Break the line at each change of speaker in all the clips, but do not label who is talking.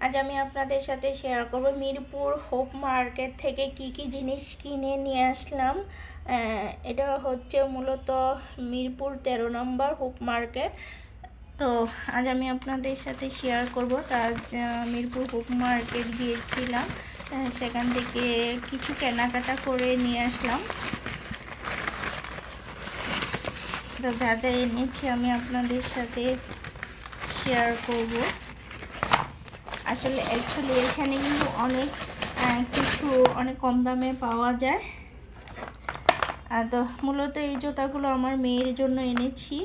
আজ আমি আপনাদের সাথে শেয়ার করব মিরপুর হোপ মার্কেট থেকে কি জিনিস কিনে নিয়ে আসলাম। এটা হচ্ছে মূলত মিরপুর 13 নম্বর হোপ মার্কেট। তো আজ আমি আপনাদের সাথে শেয়ার করব। আজ মিরপুর হোপ মার্কেট গিয়েছিলাম, সেখান থেকে কিছু কেনাকাটা করে নিয়ে আসলাম। তো যা যা এনেছি আমি আপনাদের সাথে শেয়ার করব। আসলে অ্যাকচুয়ালি এখানে কিন্তু কিছু অনেক কম দামে পাওয়া যায়। তো মূলত এই জুতাগুলো আমার মেয়ের জন্য এনেছি।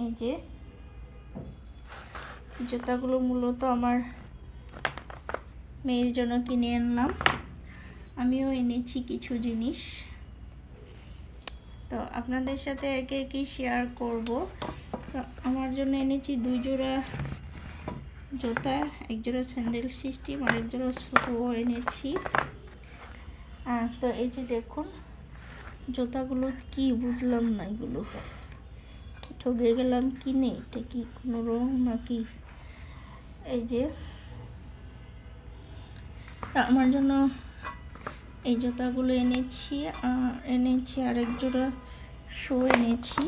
এই যে জুতাগুলো মূলত আমার মেয়ের জন্য কিনে আনলাম। আমিও এনেছি কিছু জিনিস, তো আপনাদের সাথে একে একে শেয়ার করব। তো আমার জন্য এনেছি 2 জোড়া জুতা, 1 জোড়া স্যান্ডেল সিস্টেম আর 1 জোড়া শু এনেছি। তো এই যে দেখুন জুতাগুলো কি বুঝলাম না, এগুলো ঠকে গেলাম কিনে। এটা কি কোনো রং নাকি? এই যে আমার জন্য এই জুতাগুলো এনেছি আর 1 জোড়া শু এনেছি।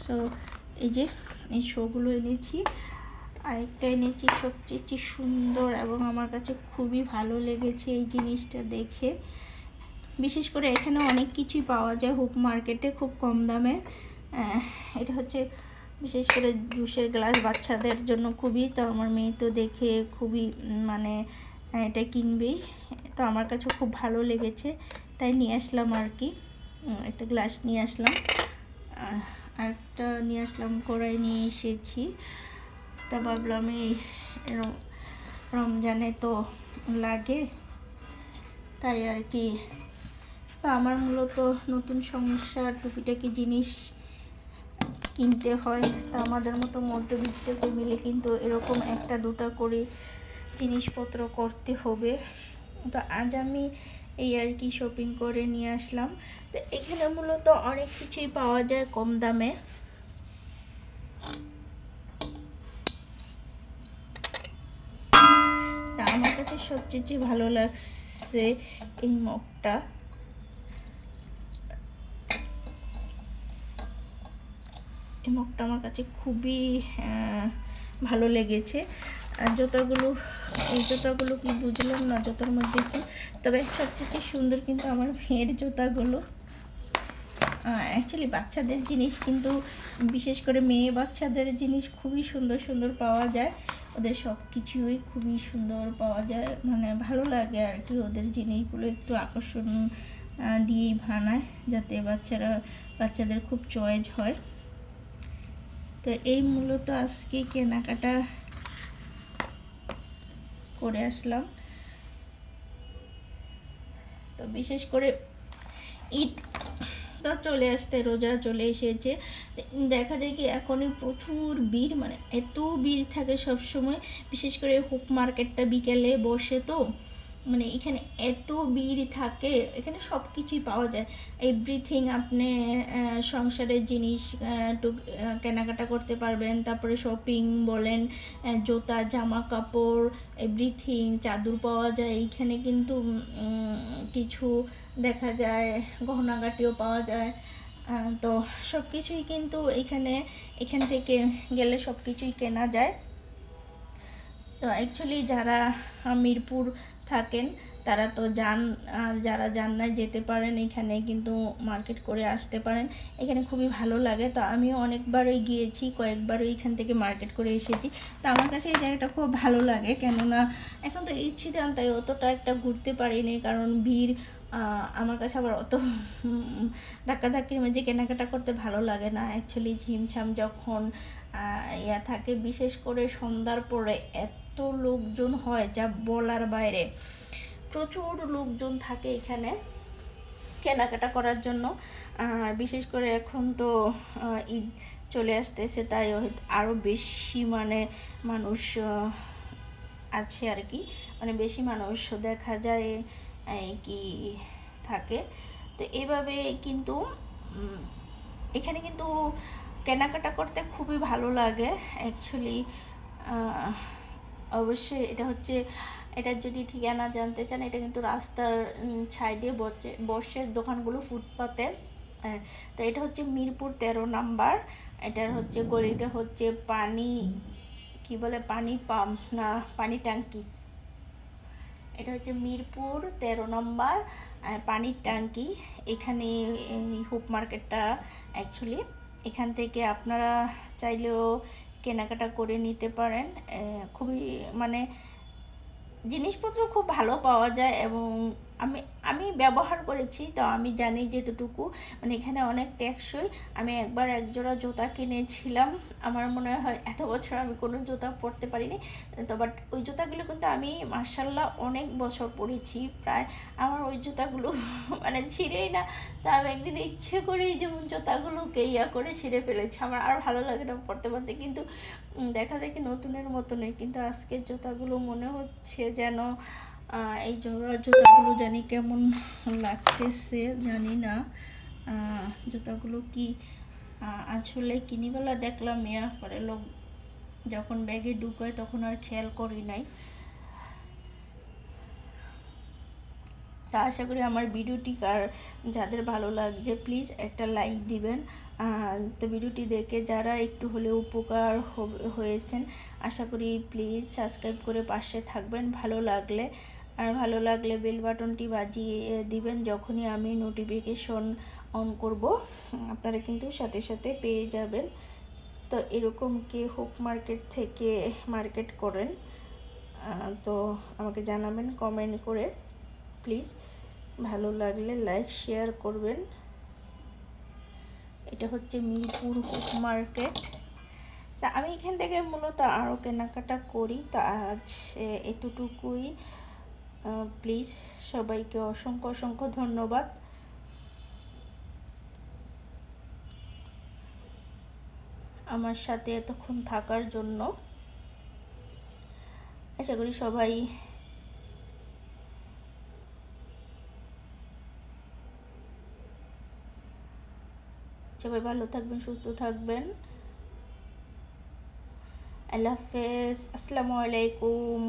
সো এই যে এই শোগুলো এনেছি। আরেকটা এনেছি সবচেয়ে সুন্দর এবং আমার কাছে খুবই ভালো লেগেছে এই জিনিসটা দেখে। বিশেষ করে এখানে অনেক কিছুই পাওয়া যায় হোপ মার্কেটে খুব কম দামে। এটা হচ্ছে বিশেষ করে জুসের গ্লাস বাচ্চাদের জন্য খুবই, তো আমার মেয়ে তো দেখে খুবই এটা কিনবেই। তো আমার কাছে খুব ভালো লেগেছে তাই নিয়ে আসলাম আর কি। একটা গ্লাস নিয়ে আসলাম, আরেকটা নিয়ে আসলাম, কড়াই নিয়ে এসেছি। তা ভাবলাম এই রমজানে তো লাগে তাই আর কি। তো আমার মূলত নতুন সংসার টুকিটাকি জিনিস কিনতে হয়। তা আমাদের মতো মধ্যবিত্ত ফ্যামিলি কিন্তু এরকম একটা দুটা করে জিনিসপত্র করতে হবে। তো আজ আমি এই আর কি শপিং করে নিয়ে আসলাম। তো এখানে মূলত অনেক কিছুই পাওয়া যায় কম দামে। তা আমার কাছে সবচেয়ে ভালো লাগছে এই মগটা। এই মগটা আমার কাছে খুবই ভালো লেগেছে। আর এই জুতাগুলো কি বুঝলাম না জুতার মধ্যে কি, তবে সবচেয়ে সুন্দর কিন্তু আমার মেয়ের জুতাগুলো। অ্যাকচুয়ালি বাচ্চাদের জিনিস কিন্তু বিশেষ করে মেয়ে বাচ্চাদের জিনিস খুবই সুন্দর পাওয়া যায়। ওদের সব কিছুই খুবই সুন্দর পাওয়া যায়, ভালো লাগে আর কি। ওদের জিনিসগুলো একটু আকর্ষণ দিয়েই বানায় যাতে বাচ্চাদের খুব চয়েস হয়। তো এই মূলত আজকে কেনাকাটা করে আসলাম। তো বিশেষ করে ঈদ তো চলে আসতে রোজা চলে এসেছে, দেখা যায় কি এখনই প্রচুর ভিড়, এত ভিড় থাকে সব সময়। বিশেষ করে হোপ মার্কেটটা বিকেলে বসে, তো এখানে এত ভিড় থাকে, এখানে সব কিছুই পাওয়া যায়। এভরিথিং আপনি সংসারের জিনিস কেনাকাটা করতে পারবেন। তারপরে শপিং বলেন, জুতা জামা কাপড় এভরিথিং, চাদর পাওয়া যায় এইখানে। কিন্তু কিছু দেখা যায় গহনাগাটিও পাওয়া যায়। তো সব কিছুই কিন্তু এখান থেকে গেলে সব কিছুই কেনা যায়। তো অ্যাকচুয়ালি যারা মিরপুর থাকেন তারা তো যান, আর যারা যান না যেতে পারেন, এখানে কিন্তু মার্কেট করে আসতে পারেন। এখানে খুবই ভালো লাগে। তো আমিও অনেকবারই গিয়েছি, কয়েকবারও এখান থেকে মার্কেট করে এসেছি। তো আমার কাছে এই জায়গাটা খুব ভালো লাগে, কেননা এখন তো ঈদ ছিলাম তাই অতটা একটা ঘুরতে পারিনি, কারণ ভিড়। আমার কাছে আবার অত ধাক্কাধাক্কির মধ্যে কেনাকাটা করতে ভালো লাগে না। অ্যাকচুয়ালি ঝিমছাম যখন থাকে, বিশেষ করে সন্ধ্যার পরে এত লোকজন হয় যা বলার বাইরে। প্রচুর লোকজন থাকে এখানে কেনাকাটা করার জন্য। আর বিশেষ করে এখন তো ঈদ চলে আসতেছে তাই আরও বেশি মানুষ আছে আর কি, বেশি মানুষ দেখা যায় কি থাকে। তো এইভাবে কিন্তু এখানে কিন্তু কেনাকাটা করতে খুবই ভালো লাগে অ্যাকচুয়ালি। অবশ্যই এটা হচ্ছে, এটার যদি ঠিকানা জানতে চান, এটা কিন্তু রাস্তার সাইডে বসে দোকানগুলো ফুটপাতে। তো এটা হচ্ছে মিরপুর 13 নাম্বার। এটার হচ্ছে গলিটা হচ্ছে পানি, কি বলে, পানি পাম্প না পানি ট্যাঙ্কি। এটা হচ্ছে মিরপুর 13 নম্বর পানির ট্যাঙ্কি। এখানে এই হুপ মার্কেটটা অ্যাকচুয়ালি। এখান থেকে আপনারা চাইলেও কেনাকাটা করে নিতে পারেন। খুবই মানে জিনিসপত্র খুব ভালো পাওয়া যায়, এবং আমি আমি ব্যবহার করেছি, তো আমি জানি যেতটুকু, মানে এখানে অনেক টেকসই। আমি একবার এক জোড়া জুতা কিনেছিলাম, আমার মনে হয় এত বছর আমি কোনো জুতা পরতে পারিনি। তো বাট ওই জুতাগুলো কিন্তু আমি মার্শাল্লাহ অনেক বছর পরেছি প্রায়। আমার ওই জুতাগুলো মানে ছিঁড়েই না। তো আমি একদিন ইচ্ছে করেই যেমন জুতাগুলোকে করে ছিঁড়ে ফেলেছি, আমার আর ভালো লাগে না পরতে পরতে। কিন্তু দেখা যায় কি নতুনের মতনই, কিন্তু আজকের জুতাগুলো মনে হচ্ছে যেন এই জোড়া জুতাগুলো জানি কেমন লাগতেছে জানি না। জুতাগুলো কি আসলে কিনিবেলা দেখলাম, পরে লোক যখন ব্যাগে ঢুকায় তখন আর খেয়াল করি নাই। তা আশা করি আমার ভিডিওটি যাদের ভালো লাগছে প্লিজ একটা লাইক দিবেন। তো ভিডিওটি দেখে যারা একটু হলেও উপকার হয়েছেন, আশা করি প্লিজ সাবস্ক্রাইব করে পাশে থাকবেন ভালো লাগলে। আর ভালো লাগলে বেল বাটনটি বাজিয়ে দিবেন, যখনই আমি নোটিফিকেশন অন করব আপনারা কিন্তু সাথে সাথে পেয়ে যাবেন। তো এরকম কে হুপ মার্কেট থেকে মার্কেট করেন, তো আমাকে জানাবেন কমেন্ট করে প্লিজ। ভালো লাগলে লাইক শেয়ার করবেন। এটা হচ্ছে মিরপুর হুপ মার্কেট। তা আমি এখান থেকে মূলত আরও কেনাকাটা করি। তা আজ এতটুকুই। প্লিজ সবাইকে অসংখ্য অসংখ্য ধন্যবাদ আমার সাথে এতক্ষণ থাকার জন্য। আশা করি সবাই ভালো থাকবেন, সুস্থ থাকবেন। আল্লাহ হাফেজ, আসসালামু আলাইকুম।